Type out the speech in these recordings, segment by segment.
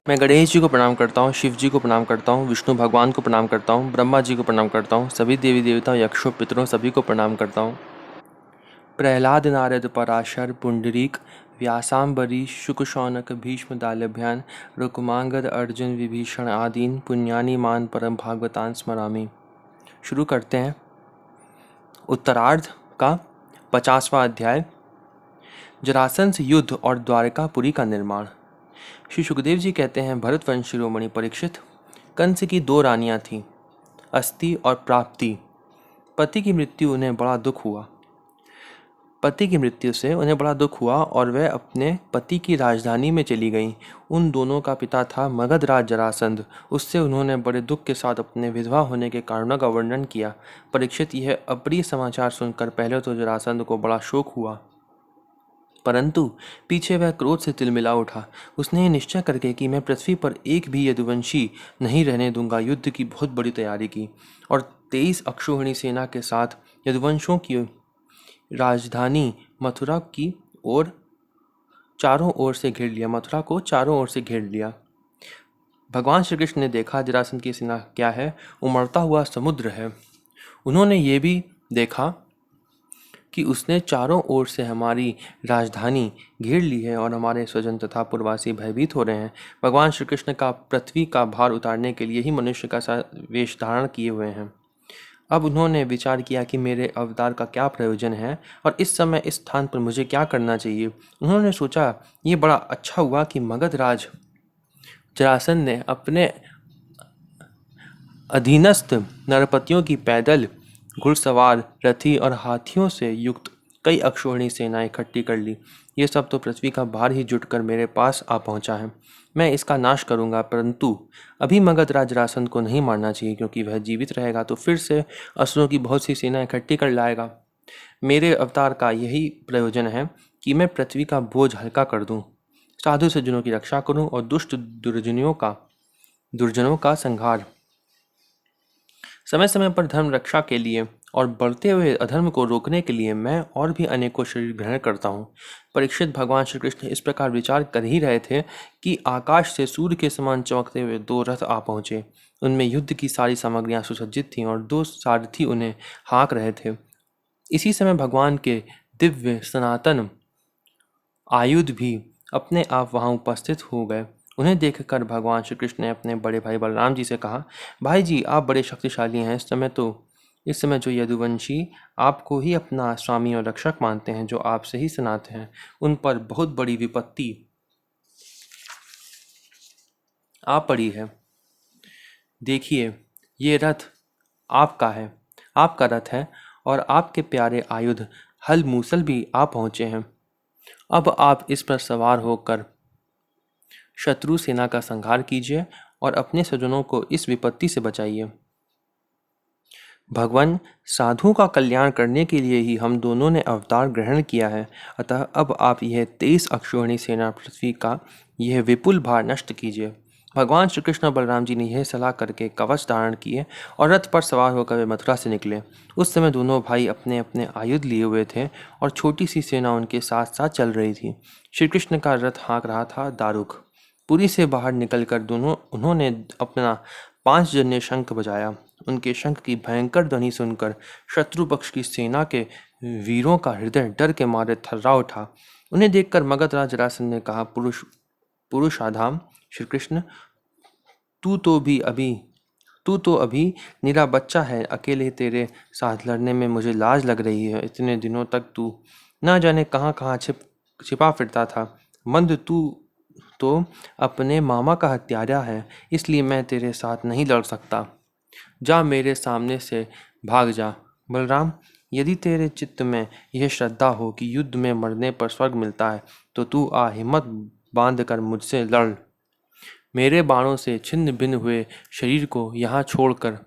मैं गणेश जी को प्रणाम करता हूँ, शिव जी को प्रणाम करता हूँ, विष्णु भगवान को प्रणाम करता हूँ, ब्रह्मा जी को प्रणाम करता हूँ, सभी देवी देवता यक्षों पितरों सभी को प्रणाम करता हूँ। प्रहलाद नारद पराशर पुंडरीक व्यासाम्बरी शुक शौनक भीष्म दालभ्यान रुक्मांगद अर्जुन विभीषण आदीन पुण्यानि मान परम भागवतान स्मरामि। शुरू करते हैं उत्तरार्ध का 50वां अध्याय, जरासंध से युद्ध और द्वारकापुरी का निर्माण। श्री सुखदेव जी कहते हैं, भरतवंश शिरोमणि परीक्षित, कंस की 2 रानियां थीं, अस्ति और प्राप्ति। पति की मृत्यु से उन्हें बड़ा दुख हुआ और वह अपने पति की राजधानी में चली गईं। उन दोनों का पिता था मगधराज जरासंध। उससे उन्होंने बड़े दुख के साथ अपने विधवा होने के कारणों का वर्णन किया। परीक्षित, यह अप्रिय समाचार सुनकर पहले तो जरासंध को बड़ा शोक हुआ, परंतु पीछे वह क्रोध से तिलमिला उठा। उसने निश्चय करके कि मैं पृथ्वी पर एक भी यदुवंशी नहीं रहने दूंगा, युद्ध की बहुत बड़ी तैयारी की और 23 अक्षौहिणी सेना के साथ यदुवंशों की राजधानी मथुरा की ओर चारों ओर से घेर लिया मथुरा को चारों ओर से घेर लिया। भगवान श्री कृष्ण ने देखा जरासंध की सेना क्या है, उमड़ता हुआ समुद्र है। उन्होंने ये भी देखा कि उसने चारों ओर से हमारी राजधानी घेर ली है और हमारे स्वजन तथा पूर्ववासी भयभीत हो रहे हैं। भगवान श्री कृष्ण का पृथ्वी का भार उतारने के लिए ही मनुष्य का सा वेश धारण किए हुए हैं। अब उन्होंने विचार किया कि मेरे अवतार का क्या प्रयोजन है और इस समय इस स्थान पर मुझे क्या करना चाहिए। उन्होंने सोचा, ये बड़ा अच्छा हुआ कि मगधराज जरासंध ने अपने अधीनस्थ नरपतियों की पैदल, घुड़सवार, रथी और हाथियों से युक्त कई अक्षौहिणी सेनाएं इकट्ठी कर ली। ये सब तो पृथ्वी का भार ही जुटकर मेरे पास आ पहुंचा है। मैं इसका नाश करूंगा, परंतु अभी मगधराज जरासंध को नहीं मारना चाहिए, क्योंकि वह जीवित रहेगा तो फिर से असुरों की बहुत सी सेना इकट्ठी कर लाएगा। मेरे अवतार का यही प्रयोजन है कि मैं पृथ्वी का बोझ हल्का कर दूं, साधु सज्जनों की रक्षा करूं और दुष्ट दुर्जनों का संहार। समय समय पर धर्म रक्षा के लिए और बढ़ते हुए अधर्म को रोकने के लिए मैं और भी अनेकों शरीर ग्रहण करता हूँ। परीक्षित, भगवान श्री कृष्ण इस प्रकार विचार कर ही रहे थे कि आकाश से सूर्य के समान चमकते हुए 2 रथ आ पहुँचे। उनमें युद्ध की सारी सामग्रियां सुसज्जित थीं और 2 सारथी उन्हें हाँक रहे थे। इसी समय भगवान के दिव्य सनातन आयुध भी अपने आप वहां उपस्थित हो गए। उन्हें देखकर भगवान श्री कृष्ण ने अपने बड़े भाई बलराम जी से कहा, भाई जी, आप बड़े शक्तिशाली हैं। इस समय जो यदुवंशी आपको ही अपना स्वामी और रक्षक मानते हैं, जो आपसे ही सनाते हैं, उन पर बहुत बड़ी विपत्ति आ पड़ी है। देखिए, ये रथ आपका रथ है और आपके प्यारे आयुध हल मूसल भी आ पहुंचे हैं। अब आप इस पर सवार होकर शत्रु सेना का संहार कीजिए और अपने स्वजनों को इस विपत्ति से बचाइए। भगवान, साधुओं का कल्याण करने के लिए ही हम दोनों ने अवतार ग्रहण किया है, अतः अब आप यह 23 अक्षौहिणी सेना पृथ्वी का यह विपुल भार नष्ट कीजिए। भगवान श्री कृष्ण और बलराम जी ने यह सलाह करके कवच धारण किए और रथ पर सवार होकर वे मथुरा से निकले। उस समय दोनों भाई अपने अपने आयुध लिए हुए थे और छोटी सी सेना उनके साथ साथ चल रही थी। श्री कृष्ण का रथ हाँक रहा था दारुक। पुरी से बाहर निकलकर उन्होंने अपना 5 जन्य शंख बजाया। उनके शंख की भयंकर ध्वनि सुनकर शत्रु पक्ष की सेना के वीरों का हृदय डर के मारे थर्रा उठा। उन्हें देखकर मगधराज जरासंध ने कहा, पुरुषाधाम श्री कृष्ण, तू तो अभी निरा बच्चा है। अकेले तेरे साथ लड़ने में मुझे लाज लग रही है। इतने दिनों तक तू ना जाने कहाँ कहाँ छिपा फिरता था। मंद, तू तो अपने मामा का हत्यारा है, इसलिए मैं तेरे साथ नहीं लड़ सकता। जा, मेरे सामने से भाग जा। बलराम, यदि तेरे चित्त में यह श्रद्धा हो कि युद्ध में मरने पर स्वर्ग मिलता है, तो तू आ हिम्मत बांध कर मुझसे लड़। मेरे बाणों से छिन्न भिन्न हुए शरीर को यहाँ छोड़कर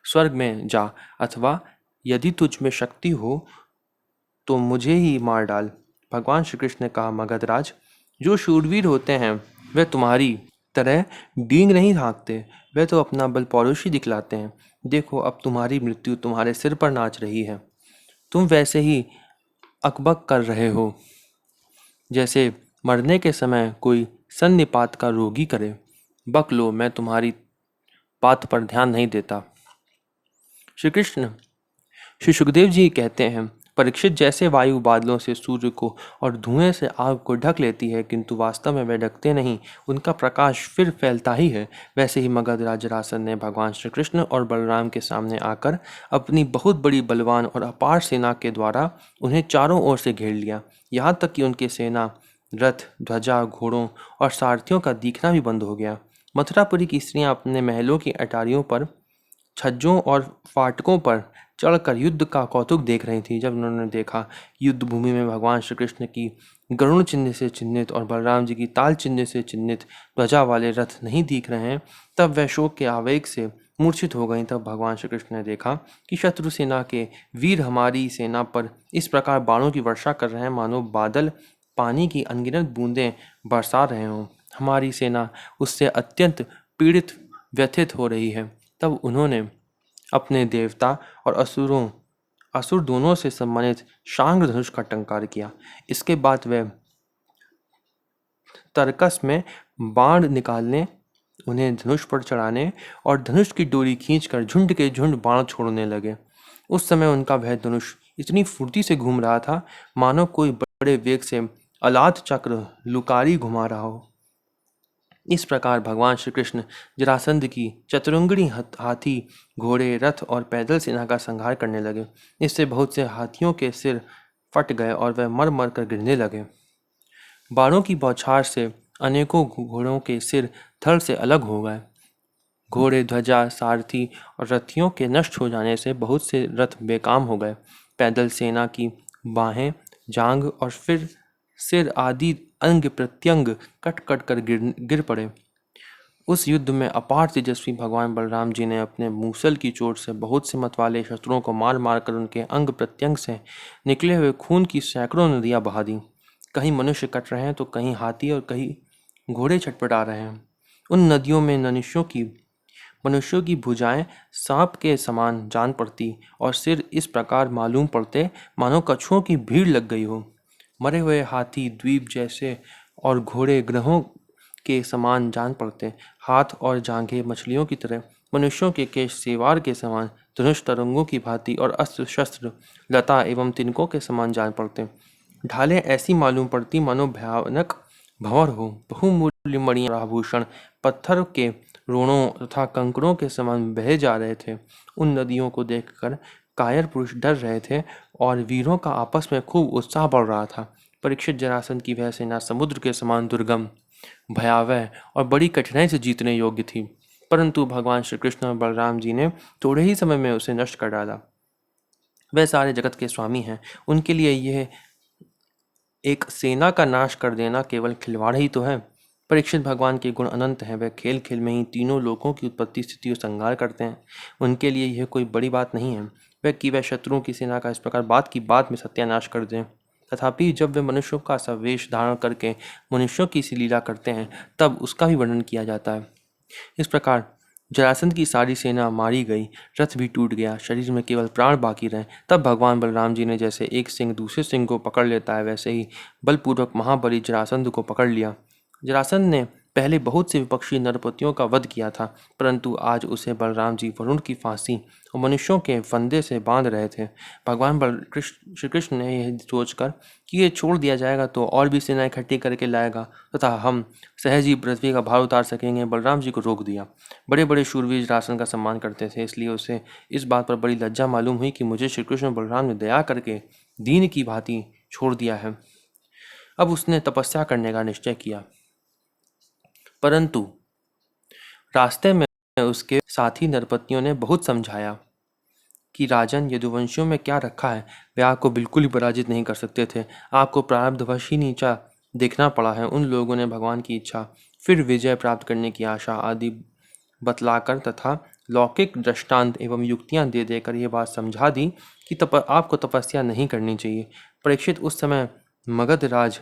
स्वर्ग में जा, अथवा यदि तुझ में शक्ति हो तो मुझे ही मार डाल। भगवान श्री कृष्ण ने कहा, मगधराज, जो शूरवीर होते हैं वे तुम्हारी तरह डींग नहीं हाँकते, वे तो अपना बल पौरुष ही दिखलाते हैं। देखो, अब तुम्हारी मृत्यु तुम्हारे सिर पर नाच रही है। तुम वैसे ही अकबक कर रहे हो जैसे मरने के समय कोई सन्निपात का रोगी करे। बक लो, मैं तुम्हारी बात पर ध्यान नहीं देता। श्री कृष्ण श्री सुखदेव जी कहते हैं, परीक्षित, जैसे वायु बादलों से सूर्य को और धुएं से आग को ढक लेती है किंतु वास्तव में वे ढकते नहीं, उनका प्रकाश फिर फैलता ही है, वैसे ही मगध राज जरासंध ने भगवान श्री कृष्ण और बलराम के सामने आकर अपनी बहुत बड़ी बलवान और अपार सेना के द्वारा उन्हें चारों ओर से घेर लिया। यहाँ तक कि उनकी सेना, रथ, ध्वजा, घोड़ों और सारथियों का दिखना भी बंद हो गया। मथुरापुरी की स्त्रियां अपने महलों की अटारियों पर, छज्जों और फाटकों पर चढ़कर युद्ध का कौतुक देख रही थी। जब उन्होंने देखा युद्ध भूमि में भगवान श्री कृष्ण की गरुण चिन्ह से चिन्हित और बलराम जी की ताल चिन्ह से चिन्हित ध्वजा वाले रथ नहीं दिख रहे हैं, तब वह शोक के आवेग से मूर्छित हो गई। तब भगवान श्री कृष्ण ने देखा कि शत्रु सेना के वीर हमारी सेना पर इस प्रकार बाणों की वर्षा कर रहे हैं मानो बादल पानी की अनगिनत बूंदें बरसा रहे हों। हमारी सेना उससे अत्यंत पीड़ित, व्यथित हो रही है। तब उन्होंने अपने देवता और असुर दोनों से सम्मानित शांग धनुष का टंकार किया। इसके बाद वे तरकस में बाण निकालने, उन्हें धनुष पर चढ़ाने और धनुष की डोरी खींचकर झुंड के झुंड बाण छोड़ने लगे। उस समय उनका वह धनुष इतनी फुर्ती से घूम रहा था मानो कोई बड़े वेग से अलात चक्र लुकारी घुमा रहा हो। इस प्रकार भगवान श्री कृष्ण जरासंध की चतुरंगड़ी हाथी, घोड़े, रथ और पैदल सेना का संहार करने लगे। इससे बहुत से हाथियों के सिर फट गए और वह मर मर कर गिरने लगे। बाणों की बौछार से अनेकों घोड़ों के सिर धड़ से अलग हो गए। घोड़े, ध्वजा, सारथी और रथियों के नष्ट हो जाने से बहुत से रथ बेकाम हो गए। पैदल सेना की बाहें, जांघ और फिर सिर आदि अंग प्रत्यंग कट कट कर गिर पड़े। उस युद्ध में अपार तेजस्वी भगवान बलराम जी ने अपने मूसल की चोट से बहुत से मतवाले शत्रुओं को मार मार कर उनके अंग प्रत्यंग से निकले हुए खून की सैकड़ों नदियां बहा दी। कहीं मनुष्य कट रहे हैं तो कहीं हाथी और कहीं घोड़े छटपटा रहे हैं। उन नदियों में मनुष्यों की भुजाएं सांप के समान जान पड़ती और सिर इस प्रकार मालूम पड़ते मानो कछुओं की भीड़ लग गई हो। मरे हुए हाथी द्वीप जैसे और घोड़े ग्रहों के समान जान पड़ते। हाथ और जांघें मछलियों की तरह, मनुष्यों के केश सेवार के समान, धनुष तरंगों की भांति और अस्त्र शस्त्र लता एवं तिनकों के समान जान पड़ते। ढालें ऐसी मालूम पड़ती मानो भयानक भंवर हो। बहुमूल्य मणियां, आभूषण पत्थर के रोड़ों तथा कंकड़ों के समान बहे जा रहे थे। उन नदियों को देखकर कायर पुरुष डर रहे थे और वीरों का आपस में खूब उत्साह बढ़ रहा था। परीक्षित, जरासंध की वह सेना समुद्र के समान दुर्गम, भयावह और बड़ी कठिनाई से जीतने योग्य थी, परंतु भगवान श्री कृष्ण और बलराम जी ने थोड़े ही समय में उसे नष्ट कर डाला। वह सारे जगत के स्वामी हैं, उनके लिए यह एक सेना का नाश कर देना केवल खिलवाड़ ही तो है। परीक्षित, भगवान के गुण अनंत हैं। वह खेल खेल में ही तीनों लोकों की उत्पत्ति, स्थिति और संहार करते हैं। उनके लिए यह कोई बड़ी बात नहीं है वह शत्रुओं की सेना का इस प्रकार बात की बात में सत्यानाश कर दें। तथापि जब वे मनुष्यों का सा वेश धारण करके मनुष्यों की सी लीला करते हैं, तब उसका भी वर्णन किया जाता है। इस प्रकार जरासंध की सारी सेना मारी गई, रथ भी टूट गया, शरीर में केवल प्राण बाकी रहे। तब भगवान बलराम जी ने जैसे एक सिंह दूसरे सिंह को पकड़ लेता है, वैसे ही बलपूर्वक महाबली जरासंध को पकड़ लिया। जरासंध ने पहले बहुत से विपक्षी नरपतियों का वध किया था, परंतु आज उसे बलराम जी वरुण की फांसी और मनुष्यों के फंदे से बांध रहे थे। भगवान श्री कृष्ण ने यह सोचकर कि ये छोड़ दिया जाएगा तो और भी सेना इकट्ठी करके लाएगा तथा हम सहज ही पृथ्वी का भार उतार सकेंगे, बलराम जी को रोक दिया। बड़े बड़े शूरवीर जरासंध का सम्मान करते थे, इसलिए उसे इस बात पर बड़ी लज्जा मालूम हुई कि मुझे श्री कृष्ण और बलराम ने दया करके दीन की भांति छोड़ दिया है। अब उसने तपस्या करने का निश्चय किया, परंतु रास्ते में उसके साथी नरपतियों ने बहुत समझाया कि राजन, यदुवंशियों में क्या रखा है, वे आपको बिल्कुल ही पराजित नहीं कर सकते थे। आपको प्रारब्धवश ही नीचा देखना पड़ा है। उन लोगों ने भगवान की इच्छा, फिर विजय प्राप्त करने की आशा आदि बतलाकर तथा लौकिक दृष्टांत एवं युक्तियां दे देकर यह बात समझा दी कि आपको तपस्या नहीं करनी चाहिए। परीक्षित, उस समय मगध राज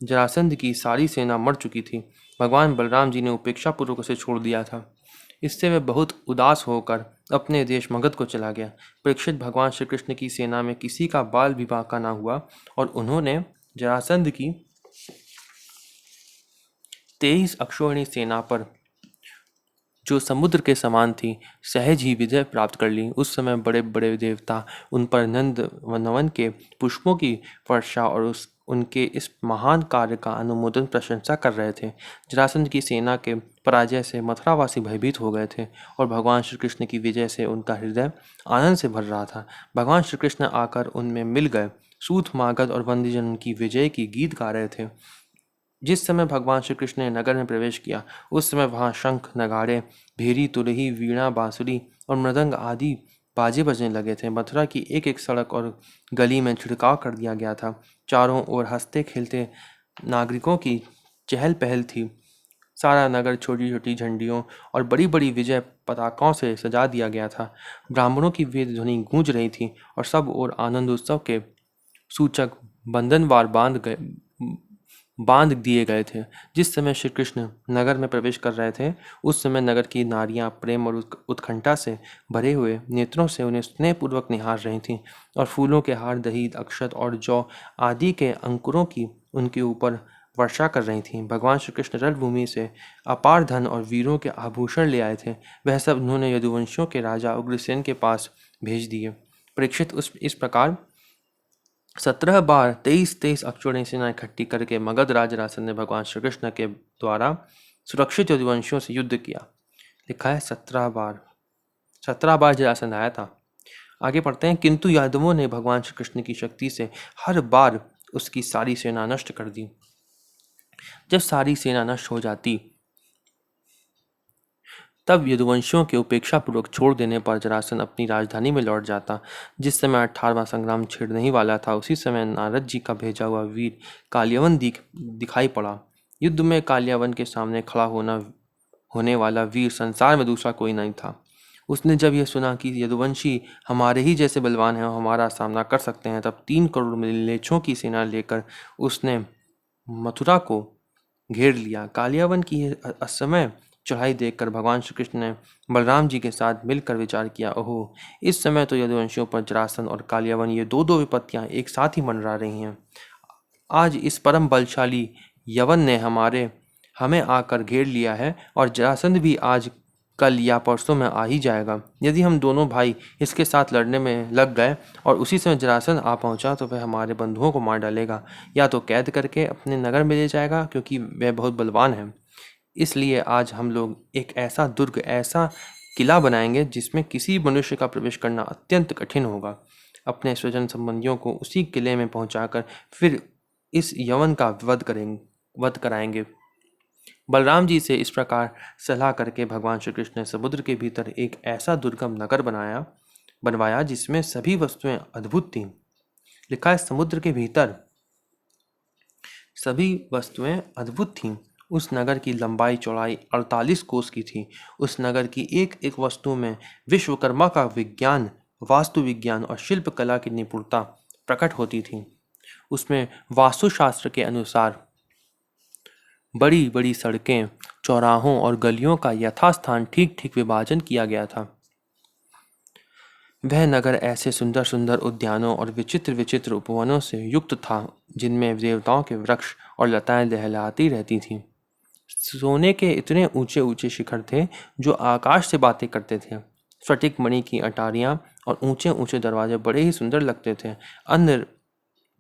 जरासंध की सारी सेना मर चुकी थी। भगवान बलराम जी ने उपेक्षापूर्वक उसे छोड़ दिया था। इससे वह बहुत उदास होकर अपने देश मगध को चला गया। परीक्षित, भगवान श्री कृष्ण की सेना में किसी का बाल विवाह का न हुआ और उन्होंने जरासंध की 23 अक्षौहिणी सेना पर जो समुद्र के समान थी सहज ही विजय प्राप्त कर ली। उस समय बड़े बड़े देवता उन पर नंद नवन के पुष्पों की वर्षा और उनके इस महान कार्य का अनुमोदन प्रशंसा कर रहे थे। जरासंध की सेना के पराजय से मथुरावासी भयभीत हो गए थे और भगवान श्री कृष्ण की विजय से उनका हृदय आनंद से भर रहा था। भगवान श्री कृष्ण आकर उनमें मिल गए। सूत मागध और वंदीजन उनकी विजय की गीत गा रहे थे। जिस समय भगवान श्री कृष्ण ने नगर में प्रवेश किया उस समय वहां शंख, नगाड़े, भेरी, तुरही, वीणा, बांसुरी और मृदंग आदि बाजे बजने लगे थे। मथुरा की एक एक सड़क और गली में छिड़काव कर दिया गया था। चारों ओर हंसते खेलते नागरिकों की चहल पहल थी। सारा नगर छोटी छोटी झंडियों और बड़ी बड़ी विजय पताकाओं से सजा दिया गया था। ब्राह्मणों की वेद ध्वनि गूंज रही थी और सब ओर आनंद उत्सव के सूचक बंधनवार बांध दिए गए थे। जिस समय श्री कृष्ण नगर में प्रवेश कर रहे थे उस समय नगर की नारियां प्रेम और उत्कंठा से भरे हुए नेत्रों से उन्हें स्नेहपूर्वक निहार रही थीं और फूलों के हार, दही, अक्षत और जौ आदि के अंकुरों की उनके ऊपर वर्षा कर रही थीं। भगवान श्री कृष्ण रणभूमि से अपार धन और वीरों के आभूषण ले आए थे। वह सब उन्होंने यदुवंशियों के राजा उग्रसेन के पास भेज दिए। परीक्षित इस प्रकार 17 बार 23 अक्षौहिणी सेना इकट्ठी करके मगध राज जरासंध ने भगवान श्री कृष्ण के द्वारा सुरक्षित यदुवंशियों से युद्ध किया। लिखा है 17 बार जरासंध आया था। आगे पढ़ते हैं। किंतु यादवों ने भगवान श्री कृष्ण की शक्ति से हर बार उसकी सारी सेना नष्ट कर दी। जब सारी सेना नष्ट हो जाती तब यदुवंशियों के उपेक्षापूर्वक छोड़ देने पर जरासंध अपनी राजधानी में लौट जाता। जिस समय 18वां संग्राम छिड़ने ही वाला था उसी समय नारद जी का भेजा हुआ वीर कालियावन दिखाई पड़ा। युद्ध में कालियावन के सामने खड़ा होने वाला वीर संसार में दूसरा कोई नहीं था। उसने जब यह सुना कि यदुवंशी हमारे ही जैसे बलवान हैं और हमारा सामना कर सकते हैं तब 3 करोड़ म्लेच्छों की सेना लेकर उसने मथुरा को घेर लिया। कालियावन की असमय चढ़ाई देखकर भगवान श्री कृष्ण ने बलराम जी के साथ मिलकर विचार किया, ओहो, इस समय तो यदुवंशियों पर जरासंध और कालियावन ये दो विपत्तियां एक साथ ही मंडरा रही हैं। आज इस परम बलशाली यवन ने हमें आकर घेर लिया है और जरासंध भी आज कल या परसों में आ ही जाएगा। यदि हम दोनों भाई इसके साथ लड़ने में लग गए और उसी समय जरासंध आ पहुंचा तो वह हमारे बंधुओं को मार डालेगा या तो कैद करके अपने नगर में ले जाएगा क्योंकि वह बहुत बलवान है। इसलिए आज हम लोग एक ऐसा दुर्ग, ऐसा किला बनाएंगे जिसमें किसी मनुष्य का प्रवेश करना अत्यंत कठिन होगा। अपने स्वजन संबंधियों को उसी किले में पहुंचाकर फिर इस यवन का वध कराएंगे। बलराम जी से इस प्रकार सलाह करके भगवान श्री कृष्ण ने समुद्र के भीतर एक ऐसा दुर्गम नगर बनवाया जिसमें सभी वस्तुएं अद्भुत थीं। लिखा है समुद्र के भीतर सभी वस्तुएं अद्भुत थीं। उस नगर की लंबाई चौड़ाई 48 कोस की थी। उस नगर की एक एक वस्तु में विश्वकर्मा का विज्ञान, वास्तु विज्ञान और शिल्प कला की निपुणता प्रकट होती थी। उसमें वास्तुशास्त्र के अनुसार बड़ी बड़ी सड़कें, चौराहों और गलियों का यथास्थान ठीक ठीक विभाजन किया गया था। वह नगर ऐसे सुंदर सुंदर उद्यानों और विचित्र विचित्र उपवनों से युक्त था जिनमें देवताओं के वृक्ष और लताएं लहलहाती रहती थीं। सोने के इतने ऊंचे ऊंचे शिखर थे जो आकाश से बातें करते थे। स्फटिक मणि की अटारियां और ऊंचे ऊंचे दरवाजे बड़े ही सुंदर लगते थे। अन्न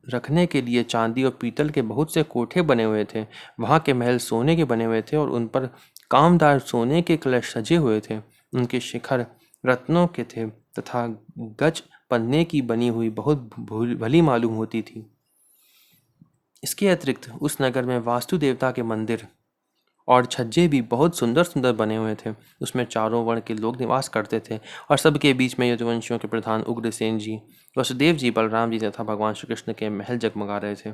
रखने के लिए चांदी और पीतल के बहुत से कोठे बने हुए थे। वहां के महल सोने के बने हुए थे और उन पर कामदार सोने के कलश सजे हुए थे। उनके शिखर रत्नों के थे तथा गज पन्ने की बनी हुई बहुत भली मालूम होती थी। इसके अतिरिक्त उस नगर में वास्तु देवता के मंदिर और छज्जे भी बहुत सुंदर सुंदर बने हुए थे। उसमें चारों वर्ण के लोग निवास करते थे और सबके बीच में यदुवंशियों के प्रधान उग्रसेन जी, वसुदेव जी, बलराम जी तथा भगवान श्री कृष्ण के महल जगमगा रहे थे।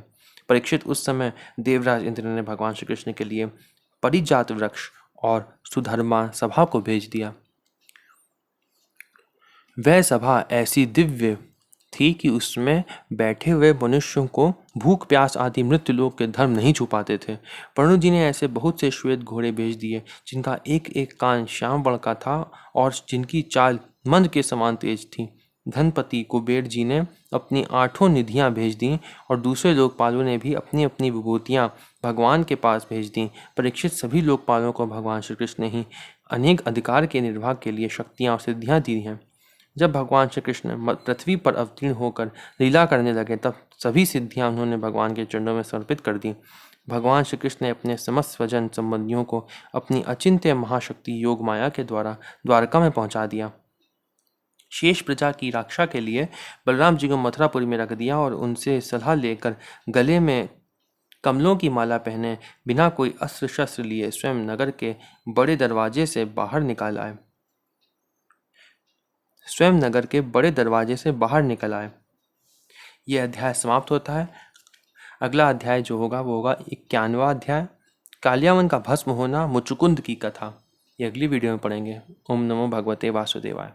परीक्षित, उस समय देवराज इंद्र ने भगवान श्री कृष्ण के लिए परिजात वृक्ष और सुधर्मा सभा को भेज दिया। वह सभा ऐसी दिव्य थी कि उसमें बैठे हुए मनुष्यों को भूख, प्यास आदि मृत्युलोक के धर्म नहीं छुपाते थे। पर्णु जी ने ऐसे बहुत से श्वेत घोड़े भेज दिए जिनका एक एक कान श्याम वर्ण का था और जिनकी चाल मंद के समान तेज थी। धनपति कुबेर जी ने अपनी 8 निधियां भेज दीं और दूसरे लोकपालों ने भी अपनी अपनी विभूतियां भगवान के पास भेज दीं। परीक्षित सभी लोकपालों को भगवान श्री कृष्ण ने ही अनेक अधिकार के निर्वाह के लिए शक्तियां और सिद्धियां दी हैं। जब भगवान श्री कृष्ण पृथ्वी पर अवतीर्ण होकर लीला करने लगे तब सभी सिद्धियां उन्होंने भगवान के चरणों में समर्पित कर दी। भगवान श्री कृष्ण ने अपने समस्त स्वजन संबंधियों को अपनी अचिंत्य महाशक्ति योग माया के द्वारा द्वारका में पहुंचा दिया। शेष प्रजा की रक्षा के लिए बलराम जी को मथुरापुरी में रख दिया और उनसे सलाह लेकर गले में कमलों की माला पहने बिना कोई अस्त्र शस्त्र लिए स्वयं नगर के बड़े दरवाजे से बाहर निकल आए। यह अध्याय समाप्त होता है। अगला अध्याय जो होगा वो होगा 91वां अध्याय, कालियावन का भस्म होना, मुचुकुंद की कथा। ये अगली वीडियो में पढ़ेंगे। ओम नमो भगवते वासुदेवाय।